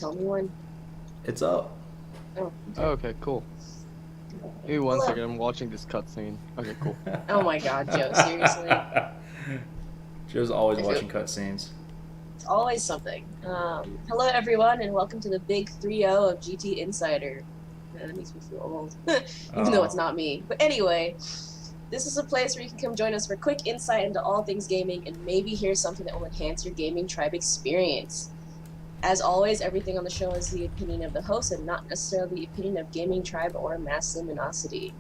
tell me when? It's up. Oh, Okay, cool. Give me one second. I'm watching this cutscene. Okay, cool. Oh my god, Joe, seriously? Joe's always watching cutscenes. It's always something. Hello, everyone, and welcome to the big 3-0 of GTInsider. That makes me feel old, even though it's not me. But anyway, this is a place where you can come join us for quick insight into all things gaming and maybe hear something that will enhance your gaming tribe experience. As always, everything on the show is the opinion of the host and not necessarily the opinion of Gaming Tribe or Mass Luminosity.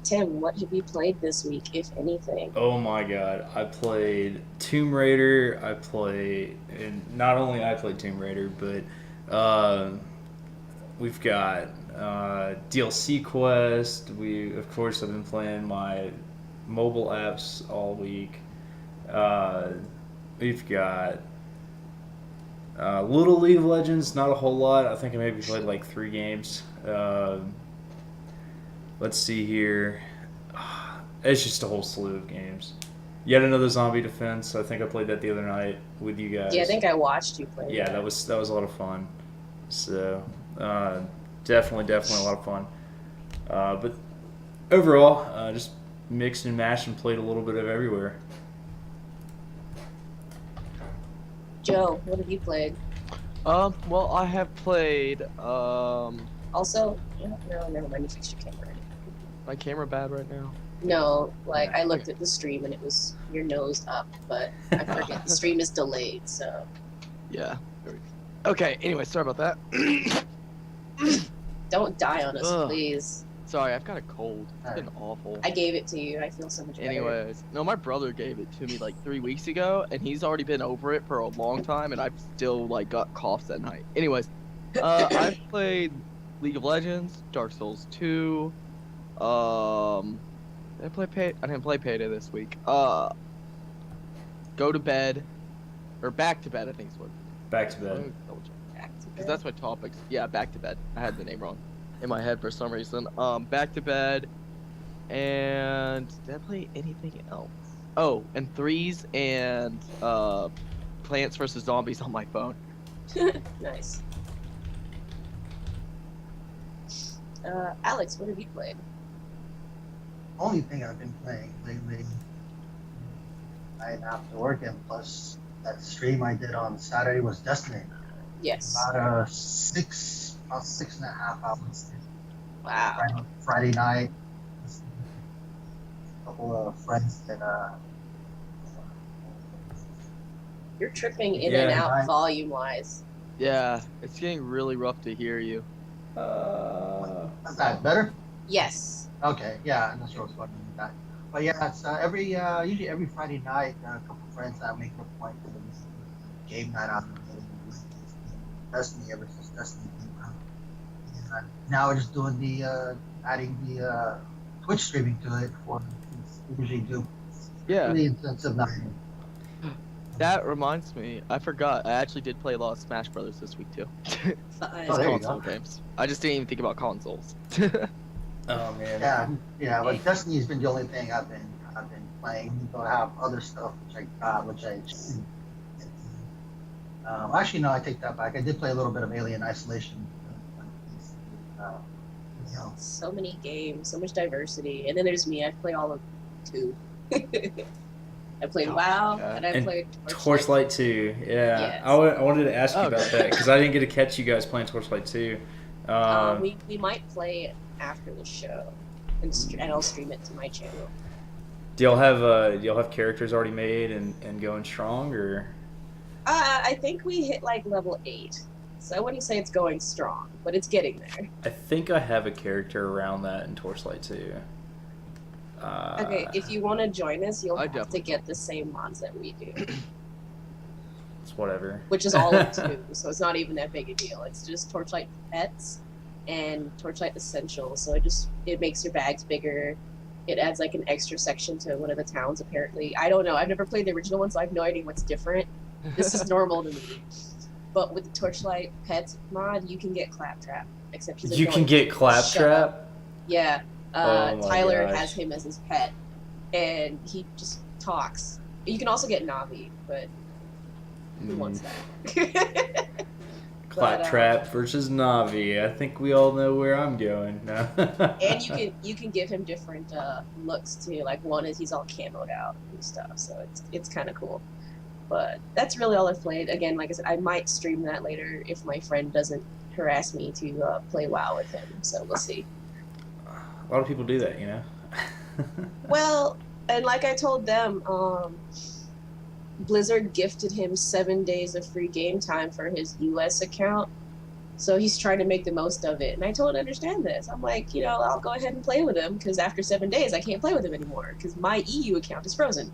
Tim, what have you played this week, if anything? Oh my god, I played Tomb Raider. And not only I played Tomb Raider, but we've got DLC Quest. We, of course, have been playing my mobile apps all week. We've got Little League of Legends, not a whole lot. I think I maybe played like 3 games. Let's see here. It's just a whole slew of games. Yet another Zombie Defense. I think I played that the other night with you guys. Yeah, I think I watched you play. Yeah, that was a lot of fun. So definitely a lot of fun. But overall, just mixed and matched and played a little bit of everywhere. Joe, what have you played? Well, I have played, Also, no, never mind, you fixed your camera. my camera bad right now? No, like, I looked at the stream and it was your nose up, but I forget, the stream is delayed, so. Yeah. Okay, anyway, sorry about that. Don't die on us, Ugh. please. Sorry, I've got a cold. It's been awful. I gave it to you, I feel so much better. Anyways, no, my brother gave it to me like 3 weeks ago, and he's already been over it for a long time, and I've still like got coughs that night. Anyways, I've played League of Legends, Dark Souls 2. I didn't play Payday this week. Go to bed, or back to bed, I think is what. Back to bed. Because that's my topics. Yeah, back to bed. I had the name wrong in my head for some reason. Back to bed, and did I play anything else? Oh, and Threes and Plants vs Zombies on my phone. Nice. Alex, what have you played? Only thing I've been playing lately, I have to work, and plus that stream I did on Saturday was Destiny. Yes. About 6.5 hours. Wow. Friday night, a couple of friends that You're tripping in and out right. volume-wise. Yeah, it's getting really rough to hear you. is that better? Yes. Okay, yeah, I'm not sure what's going on with that. But yeah, it's usually every Friday night, a couple of friends that make it a point to game night out. Destiny ever since Destiny came out. And now we're just doing the adding the Twitch streaming to it for we usually do. Yeah. Pretty intensive now. That reminds me, I forgot. I actually did play a lot of Smash Brothers this week too. Fine. Oh, there you console go. games. I just didn't even think about consoles. Oh man. Yeah, but Destiny's been the only thing I've been playing. So I have other stuff actually no, I take that back. I did play a little bit of Alien Isolation. So many games, so much diversity. And then there's me, I play all of 2. I played WoW, and I played Torchlight 2. Yeah, Yes. I wanted to ask you about that because I didn't get to catch you guys playing Torchlight 2. We might play it after the show, and I'll stream it to my channel. Do y'all have characters already made and going strong, or? I think we hit like level 8, so I wouldn't say it's going strong, but it's getting there. I think I have a character around that in Torchlight 2. Okay, if you want to join us, you'll have to definitely get the same mods that we do, It's whatever. which is all of 2, so it's not even that big a deal. It's just Torchlight Pets and Torchlight Essentials, so it makes your bags bigger. It adds like an extra section to one of the towns, apparently. I don't know. I've never played the original one, so I have no idea what's different. This is normal to me. But with the Torchlight Pets mod, you can get Claptrap. Except he's You can get Claptrap? Yeah. Oh my Tyler gosh. has him as his pet, and he just talks. You can also get Navi, but who wants that? Claptrap versus Navi. I think we all know where I'm going. No. And you can give him different looks too. Like one is he's all camoed out and stuff, so it's kind of cool. But that's really all I've played. Again, like I said, I might stream that later if my friend doesn't harass me to play WoW with him. So we'll see. A lot of people do that, you know. Well, and like I told them, Blizzard gifted him 7 days of free game time for his US account. So he's trying to make the most of it. And I totally understand this. I'm like, I'll go ahead and play with him because after 7 days, I can't play with him anymore because my EU account is frozen.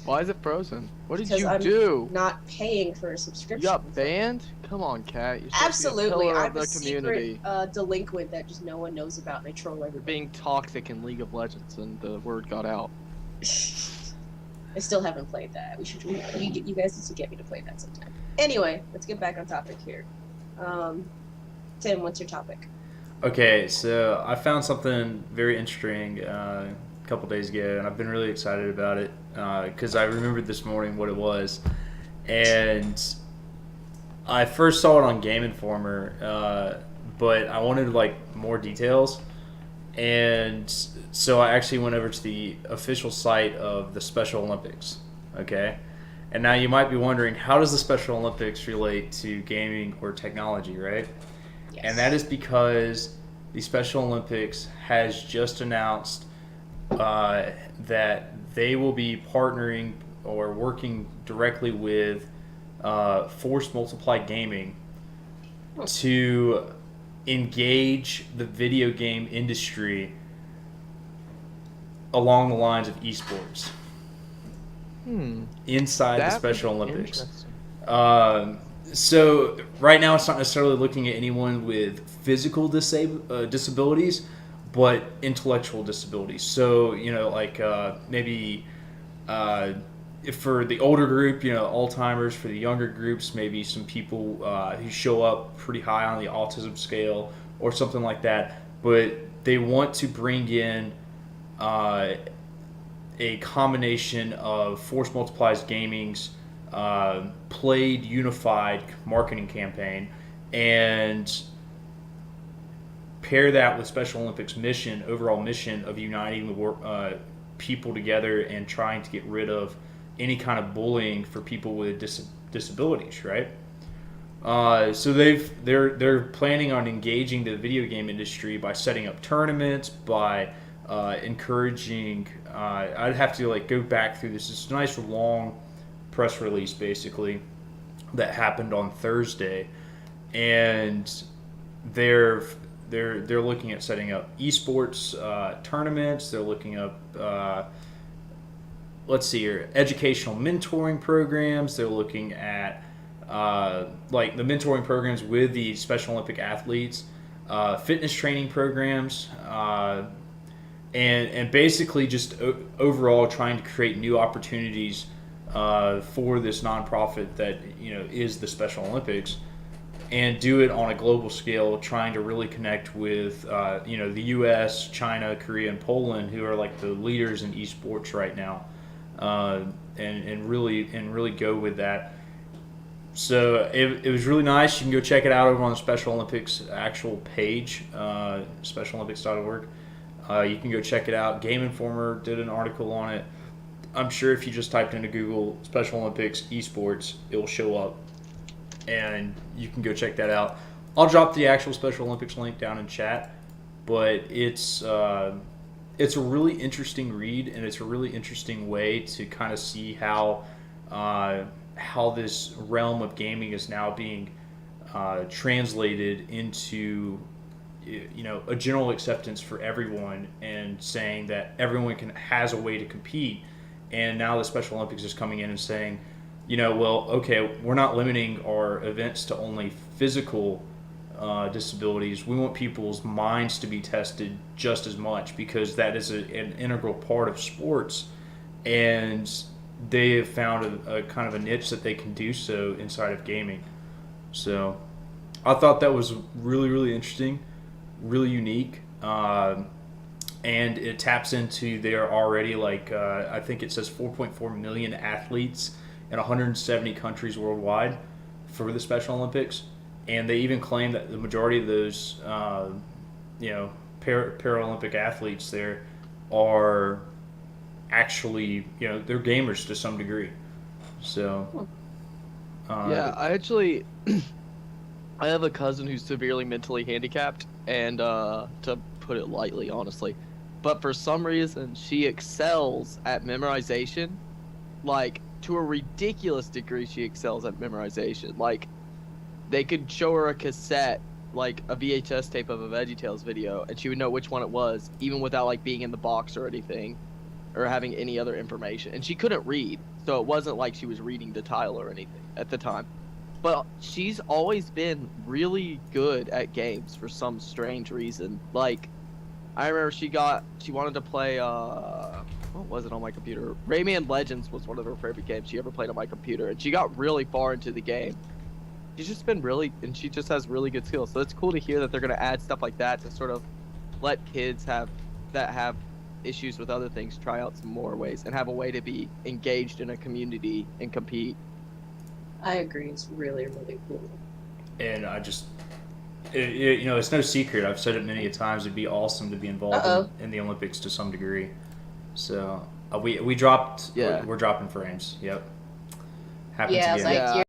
Why is it frozen? What did Because you I'm do? not paying for a subscription. You got banned? Come on, Kat. You're supposed to be a Absolutely. pillar I'm of the a community. secret delinquent that just no one knows about and I troll You're everybody. being toxic in League of Legends, and the word got out. I still haven't played that. You guys need to get me to play that sometime. Anyway, let's get back on topic here. Tim, what's your topic? Okay, so I found something very interesting a couple days ago, and I've been really excited about it because I remembered this morning what it was, and I first saw it on Game Informer, but I wanted like more details, and so I actually went over to the official site of the Special Olympics. Okay, and now you might be wondering, how does the Special Olympics relate to gaming or technology, right? Yes. And that is because the Special Olympics has just announced that they will be partnering or working directly with Force Multiply Gaming to engage the video game industry along the lines of esports inside the Special Olympics. So right now it's not necessarily looking at anyone with physical disabilities, but intellectual disabilities. So, like maybe if for the older group, Alzheimer's. For the younger groups, maybe some people who show up pretty high on the autism scale or something like that. But they want to bring in a combination of Force Multiplies Gaming's played unified marketing campaign and pair that with Special Olympics overall mission of uniting the people together and trying to get rid of any kind of bullying for people with disabilities, right? So they're planning on engaging the video game industry by setting up tournaments, by encouraging. I'd have to go back through this. It's a nice long press release basically that happened on Thursday, and they're looking at setting up esports tournaments. They're looking up let's see here, educational mentoring programs. They're looking at the mentoring programs with the Special Olympic athletes, fitness training programs, and basically just overall trying to create new opportunities for this nonprofit that is the Special Olympics, and do it on a global scale, trying to really connect with the U.S., China, Korea, and Poland, who are like the leaders in esports right now, and really go with that. So it was really nice. You can go check it out over on the Special Olympics actual page, specialolympics.org. You can go check it out. Game Informer did an article on it. I'm sure if you just typed into Google Special Olympics esports, it'll show up, and you can go check that out. I'll drop the actual Special Olympics link down in chat, but it's a really interesting read, and it's a really interesting way to kind of see how this realm of gaming is now being translated into a general acceptance for everyone, and saying that everyone has a way to compete. And now the Special Olympics is coming in and saying, we're not limiting our events to only physical disabilities. We want people's minds to be tested just as much, because that is an integral part of sports, and they have found a kind of a niche that they can do so inside of gaming. So I thought that was really, really interesting, really unique, and it taps into their already I think it says 4.4 million athletes in 170 countries worldwide for the Special Olympics. and they even claim that the majority of those, Paralympic athletes there are actually, they're gamers to some degree. So, Yeah, I actually, I have a cousin who's severely mentally handicapped, and to put it lightly, honestly, but for some reason she excels at memorization, like to a ridiculous degree. She excels at memorization. Like they could show her a cassette, like a VHS tape of a VeggieTales video, and she would know which one it was, even without like being in the box or anything, or having any other information. And she couldn't read, so it wasn't like she was reading the tile or anything at the time. But she's always been really good at games for some strange reason. Like, I remember she wanted to play what was it on my computer? Rayman Legends was one of her favorite games she ever played on my computer, and she got really far into the game. She's just been and she just has really good skills. So it's cool to hear that they're gonna add stuff like that to sort of let kids have issues with other things try out some more ways and have a way to be engaged in a community and compete. I agree. It's really, really cool. And it's no secret. I've said it many times. It'd be awesome to be involved in the Olympics to some degree. So we dropped. Yeah. We're dropping frames. Yep. Happens Yeah, again. it's like Yeah. you're